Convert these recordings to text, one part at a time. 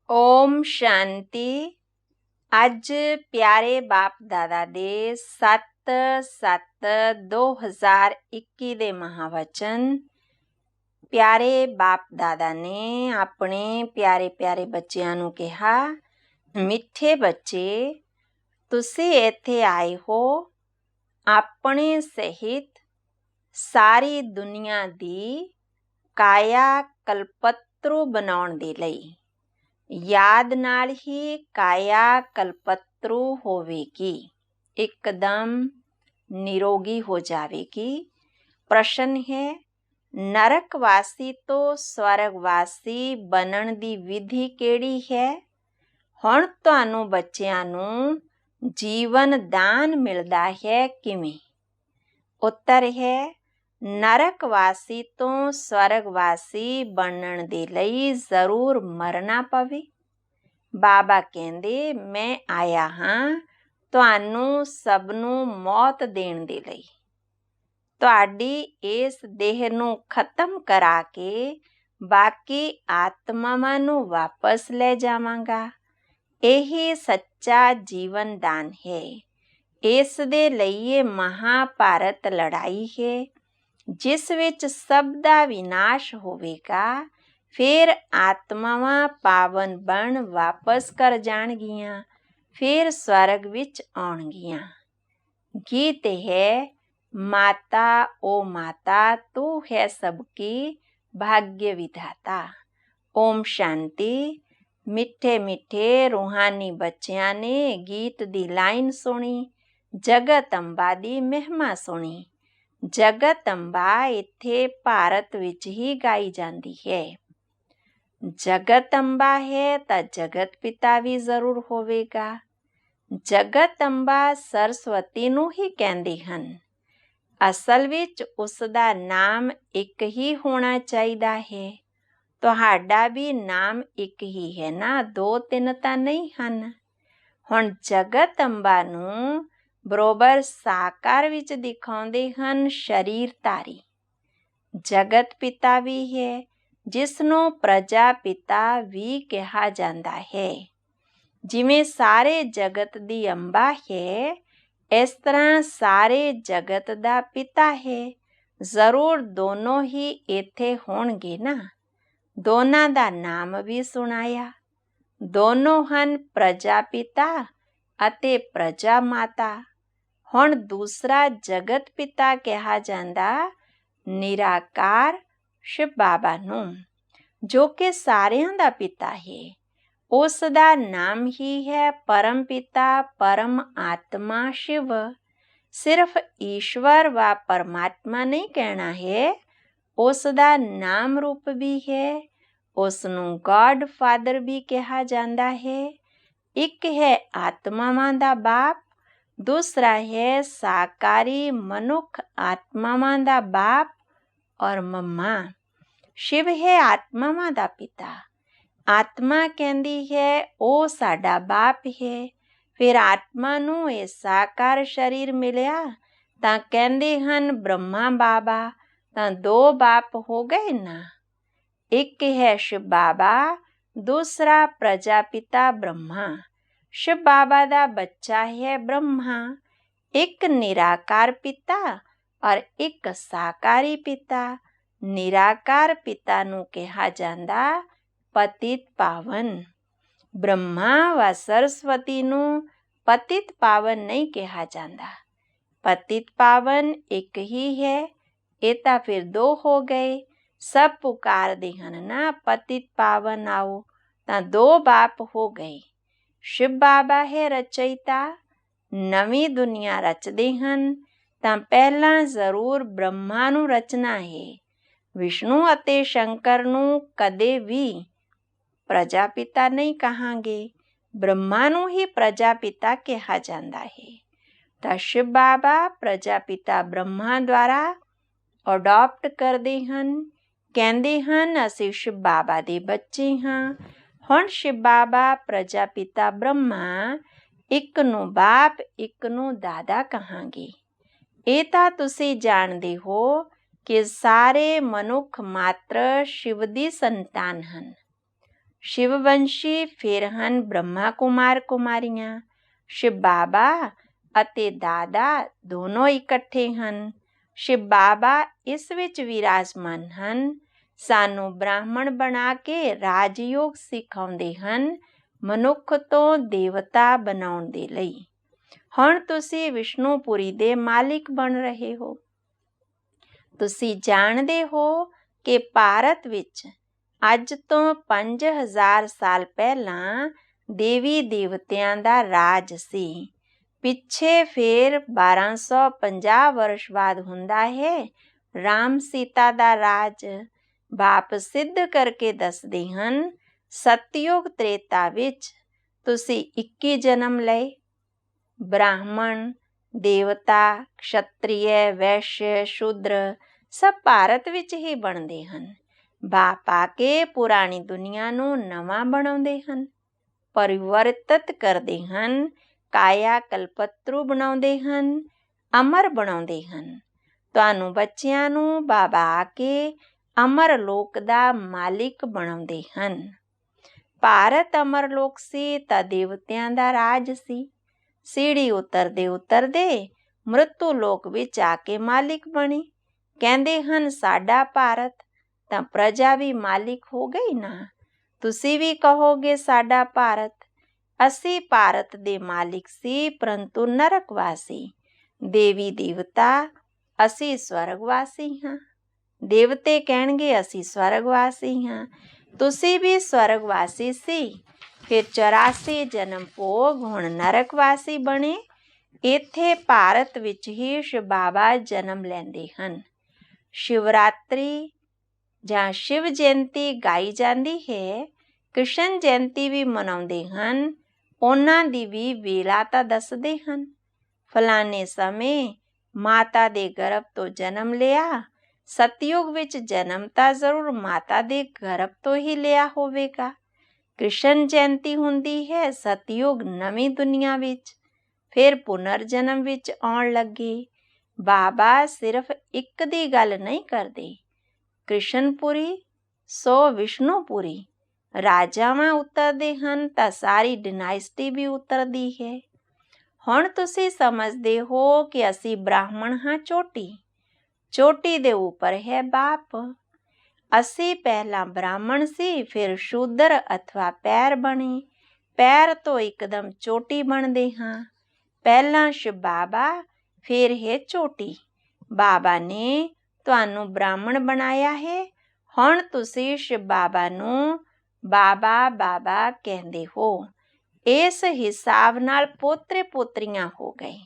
ਓਮ ਸ਼ਾਂਤੀ। ਅੱਜ ਪਿਆਰੇ ਬਾਪ ਦਾਦਾ ਦੇ 7/7/2021 ਦੇ ਮਹਾਵਚਨ। ਪਿਆਰੇ ਬਾਪ ਦਾਦਾ ਨੇ ਆਪਣੇ ਪਿਆਰੇ ਪਿਆਰੇ ਬੱਚਿਆਂ ਨੂੰ ਕਿਹਾ, ਮਿੱਠੇ ਬੱਚੇ, ਤੁਸੀਂ ਇੱਥੇ ਆਏ ਹੋ ਆਪਣੇ ਸਹਿਤ ਸਾਰੀ ਦੁਨੀਆ ਦੀ ਕਾਇਆ ਕਲਪਤਰੂ ਬਣਾਉਣ ਦੇ ਲਈ। ਯਾਦ ਨਾਲ ਹੀ ਕਾਇਆ ਕਲਪਤਰੂ ਹੋਵੇਗੀ, ਇੱਕਦਮ ਨਿਰੋਗੀ ਹੋ ਜਾਵੇਗੀ। ਪ੍ਰਸ਼ਨ ਹੈ, ਨਰਕਵਾਸੀ ਤੋਂ ਸਵਰਗਵਾਸੀ ਬਣਨ ਦੀ ਵਿਧੀ ਕਿਹੜੀ ਹੈ? ਹੁਣ ਤੁਹਾਨੂੰ ਬੱਚਿਆਂ ਨੂੰ ਜੀਵਨ ਦਾਨ ਮਿਲਦਾ ਹੈ ਕਿਵੇਂ? ਉੱਤਰ ਹੈ, ਨਰਕਵਾਸੀ ਤੋਂ ਸਵਰਗਵਾਸੀ ਬਣਨ ਦੇ ਲਈ ਜ਼ਰੂਰ ਮਰਨਾ ਪਵੇ। ਬਾਬਾ ਕਹਿੰਦੇ, ਮੈਂ ਆਇਆ ਹਾਂ ਤੁਹਾਨੂੰ ਸਭ ਨੂੰ ਮੌਤ ਦੇਣ ਦੇ ਲਈ। ਤੁਹਾਡੀ ਇਸ ਦੇਹ ਨੂੰ ਖਤਮ ਕਰਾ ਕੇ ਬਾਕੀ ਆਤਮਾਵਾਂ ਨੂੰ ਵਾਪਸ ਲੈ ਜਾਵਾਂਗਾ। ਇਹੀ ਸੱਚਾ ਜੀਵਨ ਦਾਨ ਹੈ। ਇਸ ਦੇ ਲਈ ਇਹ ਮਹਾਭਾਰਤ ਲੜਾਈ ਹੈ, ਜਿਸ ਵਿੱਚ ਸਭ ਦਾ ਵਿਨਾਸ਼ ਹੋਵੇਗਾ। ਫਿਰ ਆਤਮਾਵਾਂ ਪਾਵਨ ਬਣ ਵਾਪਸ ਕਰ ਜਾਣਗੀਆਂ, ਫਿਰ ਸਵਰਗ ਵਿੱਚ ਆਉਣਗੀਆਂ। ਗੀਤ ਹੈ, ਮਾਤਾ ਓ ਮਾਤਾ ਤੂੰ ਹੈ ਸਭ ਕੀ ਭਾਗਯ ਵਿਧਾਤਾ। ਓਮ ਸ਼ਾਂਤੀ। ਮਿੱਠੇ ਮਿੱਠੇ ਰੂਹਾਨੀ ਬੱਚਿਆਂ ਨੇ ਗੀਤ ਦੀ ਲਾਈਨ ਸੁਣੀ, ਜਗਤ ਅੰਬਾ ਦੀ ਮਹਿਮਾ ਸੁਣੀ। ਜਗਤ ਅੰਬਾ ਇੱਥੇ ਭਾਰਤ ਵਿੱਚ ਹੀ ਗਾਈ ਜਾਂਦੀ ਹੈ। ਜਗਤ ਅੰਬਾ ਹੈ ਤਾਂ ਜਗਤ ਪਿਤਾ ਵੀ ਜ਼ਰੂਰ ਹੋਵੇਗਾ। ਜਗਤ ਅੰਬਾ ਸਰਸਵਤੀ ਨੂੰ ਹੀ ਕਹਿੰਦੇ ਹਨ। ਅਸਲ ਵਿੱਚ ਉਸ ਦਾ ਨਾਮ ਇੱਕ ਹੀ ਹੋਣਾ ਚਾਹੀਦਾ ਹੈ। ਤੁਹਾਡਾ ਵੀ ਨਾਮ ਇੱਕ ਹੀ ਹੈ ਨਾ, 2-3 ਤਾਂ ਨਹੀਂ ਹਨ। ਹੁਣ ਜਗਤ ਅੰਬਾ ਨੂੰ ਬਰੋਬਰ ਸਾਕਾਰ ਵਿੱਚ ਦਿਖਾਉਂਦੇ ਹਨ ਸਰੀਰਧਾਰੀ। ਜਗਤ ਪਿਤਾ ਵੀ ਹੈ, ਜਿਸ ਨੂੰ ਪ੍ਰਜਾ ਪਿਤਾ ਵੀ ਕਿਹਾ ਜਾਂਦਾ ਹੈ। ਜਿਵੇਂ ਸਾਰੇ ਜਗਤ ਦੀ ਅੰਬਾ ਹੈ, ਇਸ ਤਰ੍ਹਾਂ ਸਾਰੇ ਜਗਤ ਦਾ ਪਿਤਾ ਹੈ। ਜ਼ਰੂਰ ਦੋਨੋਂ ਹੀ ਇੱਥੇ ਹੋਣਗੇ ਨਾ। ਦੋਨਾਂ ਦਾ ਨਾਮ ਵੀ ਸੁਣਾਇਆ। ਦੋਨੋਂ ਹਨ ਪ੍ਰਜਾ ਪਿਤਾ ਅਤੇ ਪ੍ਰਜਾ ਮਾਤਾ। ਹੁਣ ਦੂਸਰਾ ਜਗਤ ਪਿਤਾ ਕਿਹਾ ਜਾਂਦਾ ਨਿਰਾਕਾਰ ਸ਼ਿਵ ਬਾਬਾ ਨੂੰ, ਜੋ ਕਿ ਸਾਰਿਆਂ ਦਾ ਪਿਤਾ ਹੈ। ਉਸ ਦਾ ਨਾਮ ਹੀ ਹੈ ਪਰਮ ਪਿਤਾ ਪਰਮ ਆਤਮਾ ਸ਼ਿਵ। ਸਿਰਫ ਈਸ਼ਵਰ ਵਾ ਪਰਮਾਤਮਾ ਨਹੀਂ ਕਹਿਣਾ ਹੈ, ਉਸ ਦਾ ਨਾਮ ਰੂਪ ਵੀ ਹੈ। ਉਸ ਨੂੰ ਗॉड ਫਾਦਰ ਵੀ ਕਿਹਾ ਜਾਂਦਾ ਹੈ। ਇੱਕ ਹੈ ਆਤਮਾਵਾਂ ਦਾ ਬਾਪ, ਦੂਸਰਾ ਹੈ ਸਾਕਾਰੀ ਮਨੁੱਖ ਆਤਮਾਵਾਂ ਦਾ ਬਾਪ ਔਰ ਮੰਮਾ। ਸ਼ਿਵ ਹੈ ਆਤਮਾਵਾਂ ਦਾ ਪਿਤਾ। ਆਤਮਾ ਕਹਿੰਦੀ ਹੈ ਉਹ ਸਾਡਾ ਬਾਪ ਹੈ। ਫਿਰ ਆਤਮਾ ਨੂੰ ਇਹ ਸਾਕਾਰ ਸਰੀਰ ਮਿਲਿਆ ਤਾਂ ਕਹਿੰਦੇ ਹਨ ਬ੍ਰਹਮਾ ਬਾਬਾ। ਤਾਂ 2 ਬਾਪ ਹੋ ਗਏ ਨਾ। ਇੱਕ ਹੈ ਸ਼ਿਵ ਬਾਬਾ, ਦੂਸਰਾ ਪ੍ਰਜਾਪਿਤਾ ਬ੍ਰਹਮਾ। ਸ਼ਿਵ ਬਾਬਾ ਦਾ ਬੱਚਾ ਹੈ ਬ੍ਰਹਮਾ। ਇੱਕ ਨਿਰਾਕਾਰ ਪਿਤਾ ਔਰ ਇੱਕ ਸਾਕਾਰੀ ਪਿਤਾ। ਨਿਰਾਕਾਰ ਪਿਤਾ ਨੂੰ ਕਿਹਾ ਜਾਂਦਾ ਪਤਿਤ ਪਾਵਨ। ਬ੍ਰਹਮਾ ਵਾ ਸਰਸਵਤੀ ਨੂੰ ਪਤਿਤ ਪਾਵਨ ਨਹੀਂ ਕਿਹਾ ਜਾਂਦਾ। ਪਤਿਤ ਪਾਵਨ ਇੱਕ ਹੀ ਹੈ। ਇਹ ਤਾਂ ਫਿਰ 2 ਹੋ ਗਏ। ਸਭ ਪੁਕਾਰਦੇ ਹਨ ਨਾ ਪਤਿਤ ਪਾਵਨ ਆਓ, ਤਾਂ 2 ਬਾਪ ਹੋ ਗਏ। ਸ਼ਿਵ ਬਾਬਾ ਹੈ ਰਚయిਤਾ। ਨਵੀਂ ਦੁਨੀਆ ਰਚਦੇ ਹਨ ਤਾਂ ਪਹਿਲਾਂ ਜ਼ਰੂਰ ਬ੍ਰਹਮਾ ਨੂੰ ਰਚਨਾ ਹੈ। ਵਿਸ਼ਨੂੰ ਅਤੇ ਸ਼ੰਕਰ ਨੂੰ ਕਦੇ ਵੀ ਪ੍ਰਜਾਪਿਤਾ ਨਹੀਂ ਕਹਾਂਗੇ। ਬ੍ਰਹਮਾ ਨੂੰ ਹੀ ਪ੍ਰਜਾਪਿਤਾ ਕਿਹਾ ਜਾਂਦਾ ਹੈ। ਤਾਂ ਸ਼ਿਵ ਬਾਬਾ ਪ੍ਰਜਾਪਿਤਾ ਬ੍ਰਹਮਾ ਦੁਆਰਾ ਅਡਾਪਟ ਕਰਦੇ ਹਨ। ਕਹਿੰਦੇ ਹਨ ਅਸੀਂ ਸ਼ਿਵ ਬਾਬਾ ਦੇ ਬੱਚੇ ਹਾਂ। ਹੁਣ ਸ਼ਿਵ ਬਾਬਾ ਪ੍ਰਜਾਪਿਤਾ ਬ੍ਰਹਮਾ ਇੱਕ ਨੂੰ ਬਾਪ ਇੱਕ ਨੂੰ ਦਾਦਾ ਕਹਾਂਗੇ। ਇਹ ਤਾਂ ਤੁਸੀਂ ਜਾਣਦੇ ਹੋ ਕਿ ਸਾਰੇ ਮਨੁੱਖ ਮਾਤਰ ਸ਼ਿਵ ਦੀ ਸੰਤਾਨ ਹਨ। शिववंशी फिर हन ब्रह्मा कुमार कुमारियां। शिव बाबा ਅਤੇ ਦਾਦਾ ਦੋਨੋਂ ਇਕੱਠੇ ਹਨ। शिव बाबा ਇਸ ਵਿੱਚ ਵਿਰਾਜਮਾਨ ਹਨ। ਸਾਨੂੰ ਬ੍ਰਾਹਮਣ ਬਣਾ ਕੇ ਰਾਜਯੋਗ ਸਿਖਾਉਂਦੇ ਹਨ, ਮਨੁੱਖ ਤੋਂ ਦੇਵਤਾ ਬਣਾਉਣ ਦੇ ਲਈ। ਹੁਣ ਤੁਸੀਂ ਵਿਸ਼ਨੂਪੁਰੀ ਦੇ ਮਾਲਿਕ ਬਣ ਰਹੇ ਹੋ। ਤੁਸੀਂ ਜਾਣਦੇ ਹੋ ਕਿ ਭਾਰਤ ਵਿੱਚ ਅੱਜ ਤੋਂ 5000 ਸਾਲ ਪਹਿਲਾਂ ਦੇਵੀ ਦੇਵਤਿਆਂ ਦਾ ਰਾਜ ਸੀ। ਪਿੱਛੇ ਫਿਰ 1250 ਵਰਸ਼ ਬਾਅਦ ਹੁੰਦਾ ਹੈ ਰਾਮ ਸੀਤਾ ਦਾ ਰਾਜ। ਬਾਪ ਸਿੱਧ ਕਰਕੇ ਦੱਸਦੇ ਹਨ, ਸਤਯੁਗ ਤ੍ਰੇਤਾ ਵਿੱਚ ਤੁਸੀਂ 21 ਜਨਮ ਲਏ। ਬ੍ਰਾਹਮਣ, ਦੇਵਤਾ, ਕਸ਼ਤਰੀਏ, ਵੈਸ਼ਯ, ਸ਼ੂਦਰ ਸਭ ਭਾਰਤ ਵਿੱਚ ਹੀ ਬਣਦੇ ਹਨ। ਬਾਪ ਆ ਕੇ ਪੁਰਾਣੀ ਦੁਨੀਆ ਨੂੰ ਨਵਾਂ ਬਣਾਉਂਦੇ ਹਨ, ਪਰਿਵਰਤਿਤ ਕਰਦੇ ਹਨ, ਕਾਇਆ ਕਲਪਤਰੂ ਬਣਾਉਂਦੇ ਹਨ, ਅਮਰ ਬਣਾਉਂਦੇ ਹਨ। ਤੁਹਾਨੂੰ ਬੱਚਿਆਂ ਨੂੰ ਬਾਬਾ ਆ ਕੇ ਅਮਰ ਲੋਕ ਦਾ ਮਾਲਿਕ ਬਣਾਉਂਦੇ ਹਨ। ਭਾਰਤ ਅਮਰ ਲੋਕ ਸੀ ਤਾਂ ਦੇਵਤਿਆਂ ਦਾ ਰਾਜ ਸੀ। ਸੀੜੀ ਉਤਰਦੇ ਉਤਰਦੇ ਮ੍ਰਿਤੂ ਲੋਕ ਵਿੱਚ ਆ ਕੇ ਮਾਲਿਕ ਬਣੇ। ਕਹਿੰਦੇ ਹਨ ਸਾਡਾ ਭਾਰਤ, ਤਾਂ ਪ੍ਰਜਾ ਵੀ ਮਾਲਿਕ ਹੋ ਗਈ ਨਾ। ਤੁਸੀਂ ਵੀ ਕਹੋਗੇ ਸਾਡਾ ਭਾਰਤ। ਅਸੀਂ ਭਾਰਤ ਦੇ ਮਾਲਿਕ ਸੀ, ਪਰੰਤੂ ਨਰਕਵਾਸੀ। ਦੇਵੀ ਦੇਵਤਾ, ਅਸੀਂ ਸਵਰਗਵਾਸੀ ਹਾਂ। ਦੇਵਤੇ ਕਹਿਣਗੇ ਅਸੀਂ ਸਵਰਗਵਾਸੀ ਹਾਂ। ਤੁਸੀਂ ਵੀ ਸਵਰਗਵਾਸੀ ਸੀ, ਫਿਰ 84 ਜਨਮ ਭੋਗ ਹੁਣ ਨਰਕਵਾਸੀ ਬਣੇ। ਇੱਥੇ ਭਾਰਤ ਵਿੱਚ ਹੀ ਸ਼ਿਵ ਬਾਬਾ ਜਨਮ ਲੈਂਦੇ ਹਨ। ਸ਼ਿਵਰਾਤਰੀ ਜਾਂ ਸ਼ਿਵ ਜਯੰਤੀ ਗਾਈ ਜਾਂਦੀ ਹੈ। ਕ੍ਰਿਸ਼ਨ ਜਯੰਤੀ ਵੀ ਮਨਾਉਂਦੇ ਹਨ। ਉਹਨਾਂ ਦੀ ਵੀ ਵੇਲਾ ਤਾਂ ਦੱਸਦੇ ਹਨ। ਫਲਾਣੇ ਸਮੇਂ ਮਾਤਾ ਦੇ ਗਰਭ ਤੋਂ ਜਨਮ ਲਿਆ। ਸਤਯੁਗ ਵਿੱਚ ਜਨਮ ਤਾਂ ਜ਼ਰੂਰ ਮਾਤਾ ਦੇ ਗਰਭ ਤੋਂ ਹੀ ਲਿਆ ਹੋਵੇਗਾ। ਕ੍ਰਿਸ਼ਨ ਜਯੰਤੀ ਹੁੰਦੀ ਹੈ ਸਤਯੁਗ ਨਵੀਂ ਦੁਨੀਆ ਵਿੱਚ, ਫਿਰ ਪੁਨਰ ਜਨਮ ਵਿੱਚ ਆਉਣ ਲੱਗੇ। ਬਾਬਾ ਸਿਰਫ ਇੱਕ ਦੀ ਗੱਲ ਨਹੀਂ ਕਰਦੇ। ਕ੍ਰਿਸ਼ਨਪੁਰੀ ਸੋ ਵਿਸ਼ਨੂਪੁਰੀ। ਰਾਜਾਵਾਂ ਉਤਰਦੇ ਹਨ ਤਾਂ ਸਾਰੀ ਡਿਨਾਇਸਟੀ ਵੀ ਉਤਰਦੀ ਹੈ। ਹੁਣ ਤੁਸੀਂ ਸਮਝਦੇ ਹੋ ਕਿ ਅਸੀਂ ਬ੍ਰਾਹਮਣ ਹਾਂ ਚੋਟੀ। ਚੋਟੀ ਦੇ ਉੱਪਰ ਹੈ ਬਾਪ। ਅਸੀਂ ਪਹਿਲਾਂ ਬ੍ਰਾਹਮਣ ਸੀ, ਫਿਰ ਸ਼ੂਦਰ ਅਥਵਾ ਪੈਰ ਬਣੇ। ਪੈਰ ਤੋਂ ਇੱਕਦਮ ਚੋਟੀ ਬਣਦੇ ਹਾਂ। ਪਹਿਲਾਂ ਸ਼ਿਵ ਬਾਬਾ, ਫਿਰ ਹੈ ਚੋਟੀ। ਬਾਬਾ ਨੇ ਤੁਹਾਨੂੰ ਬ੍ਰਾਹਮਣ ਬਣਾਇਆ ਹੈ। ਹੁਣ ਤੁਸੀਂ ਸ਼ਿਵ ਬਾਬਾ ਨੂੰ ਬਾਬਾ ਬਾਬਾ ਕਹਿੰਦੇ ਹੋ। ਇਸ ਹਿਸਾਬ ਨਾਲ ਪੋਤਰੇ ਪੋਤਰੀਆਂ ਹੋ ਗਏ।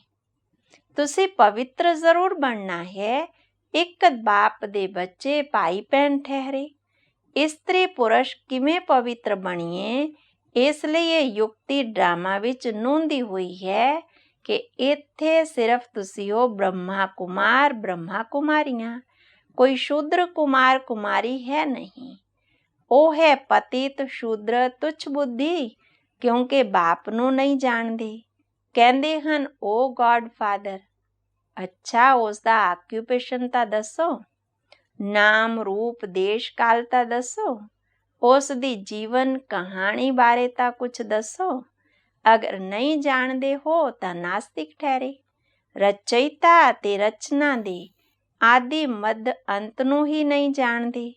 ਤੁਸੀਂ ਪਵਿੱਤਰ ਜ਼ਰੂਰ ਬਣਨਾ ਹੈ। ਇੱਕ ਬਾਪ ਦੇ ਬੱਚੇ ਭਾਈ ਭੈਣ ਠਹਿਰੇ। ਇਸਤਰੀ ਪੁਰਸ਼ ਕਿਵੇਂ ਪਵਿੱਤਰ ਬਣੀਏ, ਇਸ ਲਈ ਇਹ ਯੁਕਤੀ ਡਰਾਮਾ ਵਿੱਚ ਨੋਂਦੀ ਹੋਈ ਹੈ ਕਿ ਇੱਥੇ ਸਿਰਫ ਤੁਸੀਂ ਹੋ ਬ੍ਰਹਮਾ ਕੁਮਾਰ ਬ੍ਰਹਮਾ ਕੁਮਾਰੀਆਂ। ਕੋਈ ਸ਼ੂਦਰ ਕੁਮਾਰ ਕੁਮਾਰੀ ਹੈ ਨਹੀਂ। ਉਹ ਹੈ ਪਤਿਤ ਸ਼ੂਦਰ ਤੁੱਛ ਬੁੱਧੀ, ਕਿਉਂਕਿ ਬਾਪ ਨੂੰ ਨਹੀਂ ਜਾਣਦੇ। ਕਹਿੰਦੇ ਹਨ ਉਹ ਗॉड ਫਾਦਰ। ਅੱਛਾ, ਉਸ ਦਾ ਆਕਿਊਪੇਸ਼ਨ ਤਾਂ ਦੱਸੋ। ਨਾਮ ਰੂਪ ਦੇਸ਼ ਕਾਲ ਤਾਂ ਦੱਸੋ। ਉਸ ਦੀ ਜੀਵਨ ਕਹਾਣੀ ਬਾਰੇ ਤਾਂ ਕੁਛ ਦੱਸੋ। ਅਗਰ ਨਹੀਂ ਜਾਣਦੇ ਹੋ ਤਾਂ ਨਾਸਤਿਕ ਠਹਿਰੇ। ਰਚయిਤਾ ਅਤੇ ਰਚਨਾ ਦੇ ਆਦਿ ਮੱਧ ਅੰਤ ਨੂੰ ਹੀ ਨਹੀਂ ਜਾਣਦੇ।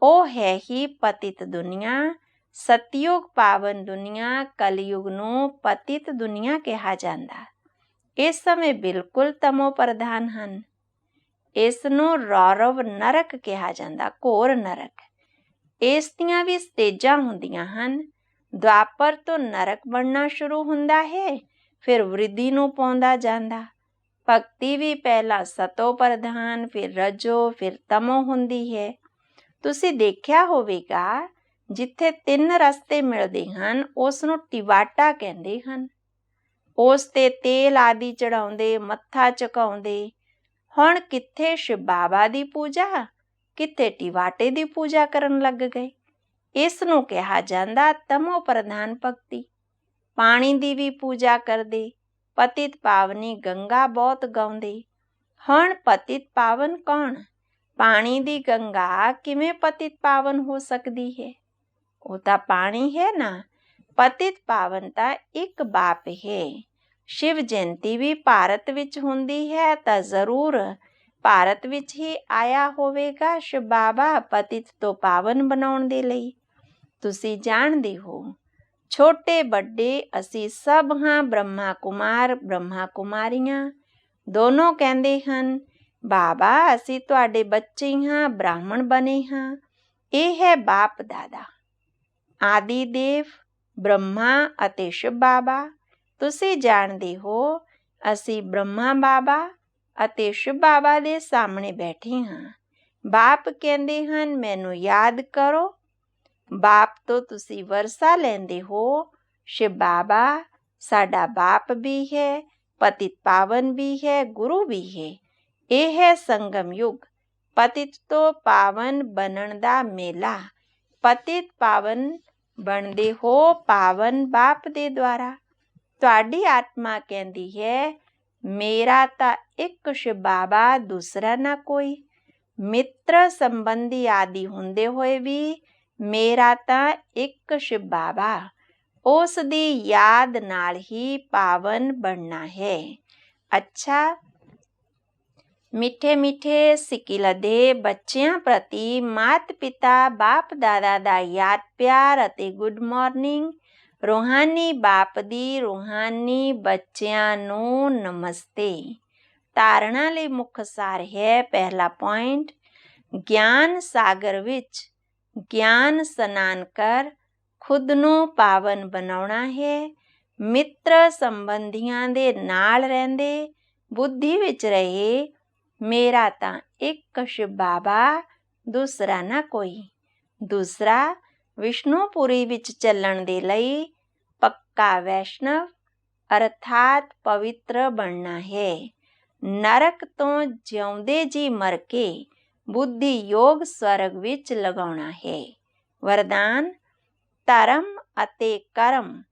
ਉਹ ਹੈ ਹੀ ਪਤਿਤ ਦੁਨੀਆ। ਸਤਯੁਗ ਪਾਵਨ ਦੁਨੀਆ, ਕਲਯੁਗ ਨੂੰ ਪਤਿਤ ਦੁਨੀਆ ਕਿਹਾ ਜਾਂਦਾ। ਇਸ ਸਮੇਂ ਬਿਲਕੁਲ ਤਮੋ ਪ੍ਰਧਾਨ ਹਨ। ਇਸ ਨੂੰ ਰੌਰਵ ਨਰਕ ਕਿਹਾ ਜਾਂਦਾ, ਘੋਰ ਨਰਕ। ਇਸ ਦੀਆਂ ਵੀ ਸਟੇਜਾਂ ਹੁੰਦੀਆਂ ਹਨ। ਦੁਆਪਰ ਤੋਂ ਨਰਕ ਬਣਨਾ ਸ਼ੁਰੂ ਹੁੰਦਾ ਹੈ, ਫਿਰ ਵ੍ਰਿਧੀ ਨੂੰ ਪਾਉਂਦਾ ਜਾਂਦਾ। ਭਗਤੀ ਵੀ ਪਹਿਲਾਂ ਸਤੋ ਪ੍ਰਧਾਨ, ਫਿਰ ਰਜੋ, ਫਿਰ ਤਮੋ ਹੁੰਦੀ ਹੈ। ਤੁਸੀਂ ਦੇਖਿਆ ਹੋਵੇਗਾ ਜਿੱਥੇ 3 ਰਸਤੇ ਮਿਲਦੇ ਹਨ ਉਸ ਨੂੰ ਟਿਵਾਟਾ ਕਹਿੰਦੇ ਹਨ। ਉਸ ਤੇ ਤੇਲ ਆਦਿ ਚੜਾਉਂਦੇ, ਮੱਥਾ ਝੁਕਾਉਂਦੇ। ਹੁਣ ਕਿੱਥੇ ਸ਼ਿਵ ਬਾਬਾ ਦੀ ਪੂਜਾ, ਕਿੱਥੇ ਟਿਵਾਟੇ ਦੀ ਪੂਜਾ ਕਰਨ ਲੱਗ ਗਏ। ਇਸ ਨੂੰ ਕਿਹਾ ਜਾਂਦਾ ਤਮੋ ਪ੍ਰਧਾਨ ਭਗਤੀ। ਪਾਣੀ ਦੀ ਵੀ ਪੂਜਾ ਕਰਦੇ। ਪਤਿਤ ਪਾਵਨੀ ਗੰਗਾ ਬਹੁਤ ਗਾਉਂਦੇ। ਹੁਣ ਪਤਿਤ ਪਾਵਨ ਕੌਣ? ਪਾਣੀ ਦੀ ਗੰਗਾ ਕਿਵੇਂ ਪਤਿਤ ਪਾਵਨ ਹੋ ਸਕਦੀ ਹੈ? ਉਹ ਤਾਂ ਪਾਣੀ ਹੈ ਨਾ। ਪਤਿਤ ਪਾਵਨ ਤਾਂ ਇੱਕ ਬਾਪ ਹੈ। ਸ਼ਿਵ ਜਯੰਤੀ ਵੀ ਭਾਰਤ ਵਿੱਚ ਹੁੰਦੀ ਹੈ ਤਾਂ ਜ਼ਰੂਰ ਭਾਰਤ ਵਿੱਚ ਹੀ ਆਇਆ ਹੋਵੇਗਾ ਸ਼ਿਵ ਬਾਬਾ ਪਤਿਤ ਤੋਂ ਪਾਵਨ ਬਣਾਉਣ ਦੇ ਲਈ। ਤੁਸੀਂ ਜਾਣਦੇ ਹੋ, ਛੋਟੇ ਵੱਡੇ ਅਸੀਂ ਸਭ ਹਾਂ ਬ੍ਰਹਮਾ ਕੁਮਾਰ ਬ੍ਰਹਮਾ ਕੁਮਾਰੀਆਂ। ਦੋਨੋਂ ਕਹਿੰਦੇ ਹਨ, ਬਾਬਾ ਅਸੀਂ ਤੁਹਾਡੇ ਬੱਚੇ ਹਾਂ, ਬ੍ਰਾਹਮਣ ਬਣੇ ਹਾਂ। ਇਹ ਹੈ ਬਾਪ ਦਾਦਾ, ਆਦਿ ਦੇਵ ਬ੍ਰਹਮਾ ਅਤੇ ਸ਼ਿਵ ਬਾਬਾ। ਤੁਸੀਂ ਜਾਣਦੇ ਹੋ, ਅਸੀਂ ਬ੍ਰਹਮਾ ਬਾਬਾ ਅਤੇ ਸ਼ਿਵ ਬਾਬਾ ਦੇ ਸਾਹਮਣੇ ਬੈਠੇ ਹਾਂ। ਬਾਪ ਕਹਿੰਦੇ ਹਨ, ਮੈਨੂੰ ਯਾਦ ਕਰੋ। ਬਾਪ ਤੋਂ ਤੁਸੀਂ ਵਰਸਾ ਲੈਂਦੇ ਹੋ। ਸ਼ਿਵ ਬਾਬਾ ਸਾਡਾ ਬਾਪ ਵੀ ਹੈ, ਪਤਿਤ ਪਾਵਨ ਵੀ ਹੈ, ਗੁਰੂ ਵੀ ਹੈ। ਇਹ ਹੈ ਸੰਗਮ ਯੁੱਗ, ਪਤਿਤ ਤੋਂ ਪਾਵਨ ਬਣਨ ਦਾ ਮੇਲਾ। ਪਤਿਤ ਪਾਵਨ ਬਣਦੇ ਹੋ ਪਾਵਨ ਬਾਪ ਦੇ ਦੁਆਰਾ। ਤੁਹਾਡੀ ਆਤਮਾ ਕਹਿੰਦੀ ਹੈ, ਮੇਰਾ ਤਾਂ ਇੱਕ ਸ਼ਿਵ ਬਾਬਾ, ਦੂਸਰਾ ਨਾ ਕੋਈ। ਮਿੱਤਰ ਸੰਬੰਧੀ ਆਦਿ ਹੁੰਦੇ ਹੋਏ ਵੀ ਮੇਰਾ ਤਾਂ ਇੱਕ ਸ਼ਿਵ ਬਾਬਾ। ਉਸ ਦੀ ਯਾਦ ਨਾਲ ਹੀ ਪਾਵਨ ਬਣਨਾ ਹੈ। ਅੱਛਾ, ਮਿੱਠੇ ਮਿੱਠੇ ਸਿੱਕਿਲ ਦੇ ਬੱਚਿਆਂ ਪ੍ਰਤੀ ਮਾਤ ਪਿਤਾ ਬਾਪ ਦਾਦਾ ਦਾ ਯਾਦ ਪਿਆਰ ਅਤੇ ਗੁੱਡ ਮਾਰਨਿੰਗ। ਰੂਹਾਨੀ ਬਾਪ ਦੀ ਰੂਹਾਨੀ ਬੱਚਿਆਂ ਨੂੰ ਨਮਸਤੇ। ਧਾਰਨਾ ਲਈ ਮੁੱਖ ਸਾਰ ਹੈ। ਪਹਿਲਾ ਪੁਆਇੰਟ, ਗਿਆਨ ਸਾਗਰ ਵਿੱਚ ਗਿਆਨ ਇਸ਼ਨਾਨ ਕਰ ਖੁਦ ਨੂੰ ਪਾਵਨ ਬਣਾਉਣਾ ਹੈ। ਮਿੱਤਰ ਸੰਬੰਧੀਆਂ ਦੇ ਨਾਲ ਰਹਿੰਦੇ ਬੁੱਧੀ ਵਿੱਚ ਰਹੇ, ਮੇਰਾ ਤਾਂ ਇੱਕ ਸ਼ਿਵ ਬਾਬਾ, ਦੂਸਰਾ ਨਾ ਕੋਈ। ਦੂਸਰਾ, ਵਿਸ਼ਨੂਪੁਰੀ ਵਿੱਚ ਚੱਲਣ ਦੇ ਲਈ ਪੱਕਾ ਵੈਸ਼ਨਵ ਅਰਥਾਤ ਪਵਿੱਤਰ ਬਣਨਾ ਹੈ। ਨਰਕ ਤੋਂ ਜਿਉਂਦੇ ਜੀ ਮਰ ਕੇ ਬੁੱਧੀ ਯੋਗ ਸਵਰਗ ਵਿੱਚ ਲਗਾਉਣਾ ਹੈ। ਵਰਦਾਨ, ਧਰਮ ਅਤੇ ਕਰਮ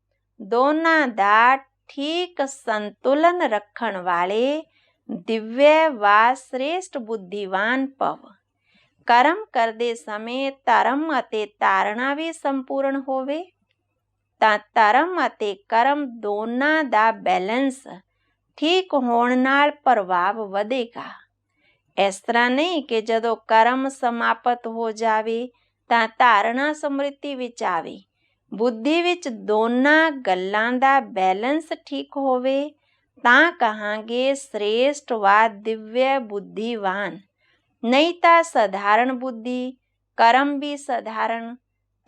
ਦੋਨਾਂ ਦਾ ਠੀਕ ਸੰਤੁਲਨ ਰੱਖਣ ਵਾਲੇ ਦਿਵਯ ਵਾ ਸ੍ਰੇਸ਼ਟ ਬੁੱਧੀਵਾਨ ਭਵ। ਕਰਮ ਕਰਦੇ ਸਮੇਂ ਧਰਮ ਅਤੇ ਧਾਰਨਾ ਵੀ ਸੰਪੂਰਨ ਹੋਵੇ ਤਾਂ ਧਰਮ ਅਤੇ ਕਰਮ ਦੋਨਾਂ ਦਾ ਬੈਲੈਂਸ ਠੀਕ ਹੋਣ ਨਾਲ ਪ੍ਰਭਾਵ ਵਧੇਗਾ। ਇਸ ਤਰ੍ਹਾਂ ਨਹੀਂ ਕਿ ਜਦੋਂ ਕਰਮ ਸਮਾਪਤ ਹੋ ਜਾਵੇ ਤਾਂ ਧਾਰਨਾ ਸਮ੍ਰਿਤੀ ਵਿੱਚ ਆਵੇ। ਬੁੱਧੀ ਵਿੱਚ ਦੋਨਾਂ ਗੱਲਾਂ ਦਾ ਬੈਲੈਂਸ ਠੀਕ ਹੋਵੇ ਤਾਂ ਕਹਾਂਗੇ ਸ੍ਰੇਸ਼ਟ ਵਾ ਦਿਵਯ ਬੁੱਧੀਵਾਨ। ਨਹੀਂ ਤਾਂ ਸਧਾਰਨ ਬੁੱਧੀ, ਕਰਮ ਵੀ ਸਧਾਰਨ,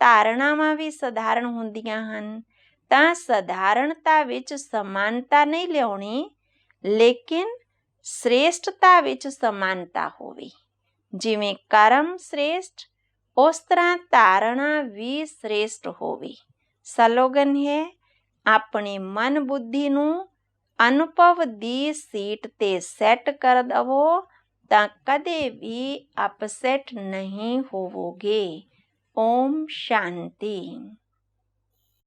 ਧਾਰਨਾਵਾਂ ਵੀ ਸਧਾਰਨ ਹੁੰਦੀਆਂ ਹਨ। ਤਾਂ ਸਧਾਰਨਤਾ ਵਿੱਚ ਸਮਾਨਤਾ ਨਹੀਂ ਲਿਆਉਣੀ, ਲੇਕਿਨ ਸ੍ਰੇਸ਼ਟਤਾ ਵਿੱਚ ਸਮਾਨਤਾ ਹੋਵੇ। ਜਿਵੇਂ ਕਰਮ ਸ੍ਰੇਸ਼ਟ, ਉਸ ਤਰ੍ਹਾਂ ਧਾਰਨਾ ਵੀ ਸ੍ਰੇਸ਼ਟ ਹੋਵੇ। ਸਲੋਗਨ ਹੈ, ਆਪਣੀ ਮਨ ਬੁੱਧੀ ਨੂੰ ਅਨੁਭਵ ਦੀ ਸੀਟ ਤੇ ਸੈੱਟ ਕਰ ਦਵੋ ਤਾਂ ਕਦੇ ਵੀ ਅਪਸੈਟ ਨਹੀਂ ਹੋਵੋਗੇ। ਓਮ ਸ਼ਾਂਤੀ।